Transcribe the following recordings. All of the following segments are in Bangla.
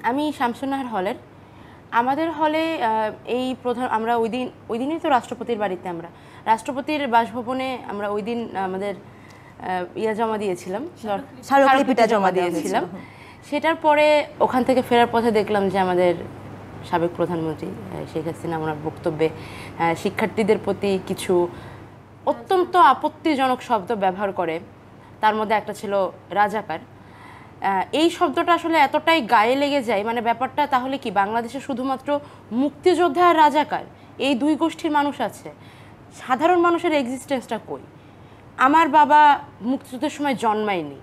আমি শামসুন্নাহার হলের। আমাদের হলে এই প্রধান আমরা ওই দিনই তো রাষ্ট্রপতির বাড়িতে আমরা রাষ্ট্রপতির বাসভবনে আমরা ওই দিন আমাদের জমা দিয়েছিলাম, স্মারকলিপিটা জমা দিয়েছিলাম। সেটার পরে ওখান থেকে ফেরার পথে দেখলাম যে আমাদের সাবেক প্রধানমন্ত্রী শেখ হাসিনা ওনার বক্তব্যে শিক্ষার্থীদের প্রতি কিছু অত্যন্ত আপত্তিজনক শব্দ ব্যবহার করে। তার মধ্যে একটা ছিল রাজাকার। এই শব্দটা আসলে এতটাই গায়ে লেগে যায়, মানে ব্যাপারটা তাহলে কি বাংলাদেশে শুধুমাত্র মুক্তিযোদ্ধা আর রাজাকার এই দুই গোষ্ঠীর মানুষ আছে, সাধারণ মানুষের এক্সিস্টেন্সটা কই? আমার বাবা মুক্তিযুদ্ধের সময় জন্মায়নি,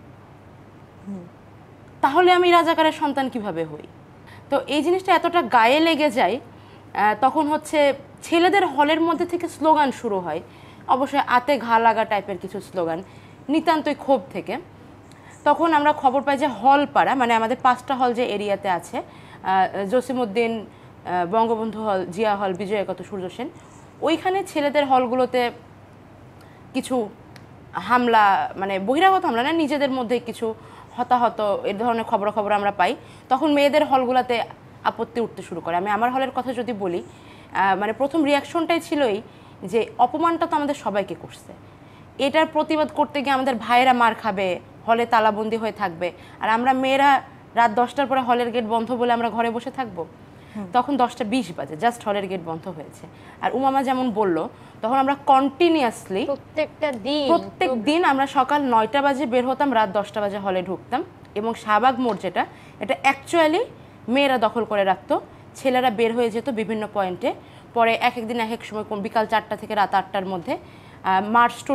তাহলে আমি রাজাকারের সন্তান কিভাবে হই? তো এই জিনিসটা এতটা গায়ে লেগে যায়, তখন হচ্ছে ছেলেদের হলের মধ্যে থেকে স্লোগান শুরু হয়, অবশ্যই আতে ঘা লাগা টাইপের কিছু স্লোগান, নিতান্তই ক্ষোভ থেকে। তখন আমরা খবর পাই যে হল পাড়া, মানে আমাদের 5টা হল যে এরিয়াতে আছে, জসিমউদ্দিন, বঙ্গবন্ধু হল, জিয়া হল, বিজয় একাত্ত, সূর্য সেন, ওইখানে ছেলেদের হলগুলোতে কিছু হামলা, মানে বহিরাগত হামলা না, নিজেদের মধ্যে কিছু হতাহত এই ধরনের খবর আমরা পাই। তখন মেয়েদের হলগুলোতে আপত্তি উঠতে শুরু করে। আমি আমার হলের কথা যদি বলি, মানে প্রথম রিয়াকশনটাই ছিলই যে অপমানটা তো আমাদের সবাইকে করছে, এটার প্রতিবাদ করতে গিয়ে আমাদের ভাইয়েরা মার খাবে, হলে তালাবন্দি হয়ে থাকবে, আর আমরা মেয়েরা রাত 10টার পরে হলের গেট বন্ধ বলে আমরা ঘরে বসে থাকবো। তখন 10টা 20 বাজে, জাস্ট হলের গেট বন্ধ হয়েছে। আর উমামা যেমন বললো, তখন আমরা কন্টিনিউয়াসলি প্রত্যেক দিন আমরা সকাল 9টা বাজে বের হতাম, রাত 10টা বাজে হলে ঢুকতাম। এবং শাহবাগ মোড় যেটা, এটা অ্যাকচুয়ালি মেয়েরা দখল করে রাখতো, ছেলেরা বের হয়ে যেত বিভিন্ন পয়েন্টে। পরে এক একদিন এক এক সময় বিকাল 4টা থেকে রাত 8টার মধ্যে মার্চ টু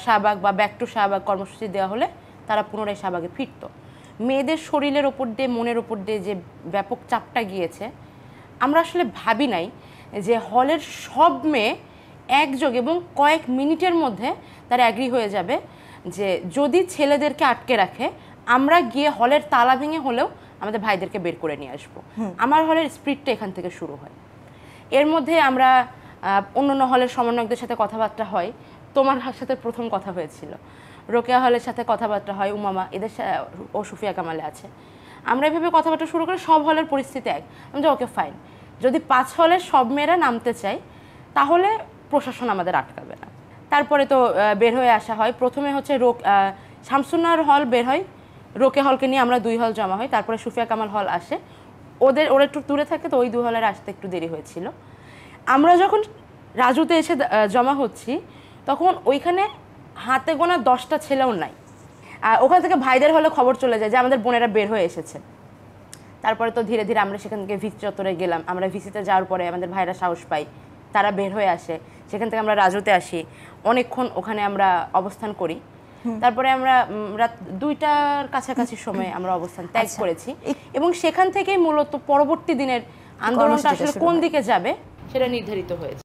শাহবাগ বা ব্যাক টু শাহবাগ কর্মসূচি দেওয়া হলে তারা পুনরায় শাহবাগে ফিরত। মেয়েদের শরীরের ওপর দিয়ে, মনের ওপর দিয়ে যে ব্যাপক চাপটা গিয়েছে, আমরা আসলে ভাবি নাই যে হলের সব মেয়ে একযোগ এবং কয়েক মিনিটের মধ্যে তারা অ্যাগ্রি হয়ে যাবে যে যদি ছেলেদেরকে আটকে রাখে, আমরা গিয়ে হলের তালা ভেঙে হলেও আমাদের ভাইদেরকে বের করে নিয়ে আসবো। আমার হলের স্পিরিটটা এখান থেকে শুরু হয়। এর মধ্যে আমরা অন্য হলের সমন্বয়কদের সাথে কথাবার্তা হয়, তোমার সাথে প্রথম কথা হয়েছিল, রোকেয়া হলের সাথে কথাবার্তা হয়, উমামা এদের ও সুফিয়া কামালে আছে। আমরা এভাবে কথাবার্তা শুরু করে সব হলের পরিস্থিতি এক, আমি ওকে ফাইন, যদি 5 হলের সব মেয়েরা নামতে চাই তাহলে প্রশাসন আমাদের আটকাবে না। তারপরে তো বের হয়ে আসা হয়। প্রথমে হচ্ছে শামসুন্নাহার হল বের হয়, রোকে হলকে নিয়ে আমরা 2 হল জমা হয়, তারপরে সুফিয়া কামাল হল আসে। ওরা একটু দূরে থাকে, তো ওই 2 হলের আসতে একটু দেরি হয়েছিল। আমরা যখন রাজুতে এসে জমা হচ্ছি, তখন ওইখানে হাতে গোনা 10টা ছেলেও নাই। ওখান থেকে ভাইদের হলে খবর চলে যায় যে আমাদের বোনেরা বের হয়ে এসেছে। তারপরে তো ধীরে ধীরে আমরা সেখান থেকে ভিসি চত্বরে গেলাম। আমরা ভিসিতে যাওয়ার পরে আমাদের ভাইরা সাহস পাই, তারা বের হয়ে আসে। সেখান থেকে আমরা রাজুতে আসি, অনেকক্ষণ ওখানে আমরা অবস্থান করি। তারপরে আমরা রাত 2টার কাছাকাছি সময় আমরা অবস্থান ত্যাগ করেছি। এবং সেখান থেকেই মূলত পরবর্তী দিনের আন্দোলনটা আসলে কোন দিকে যাবে সেটা নির্ধারিত হয়েছে।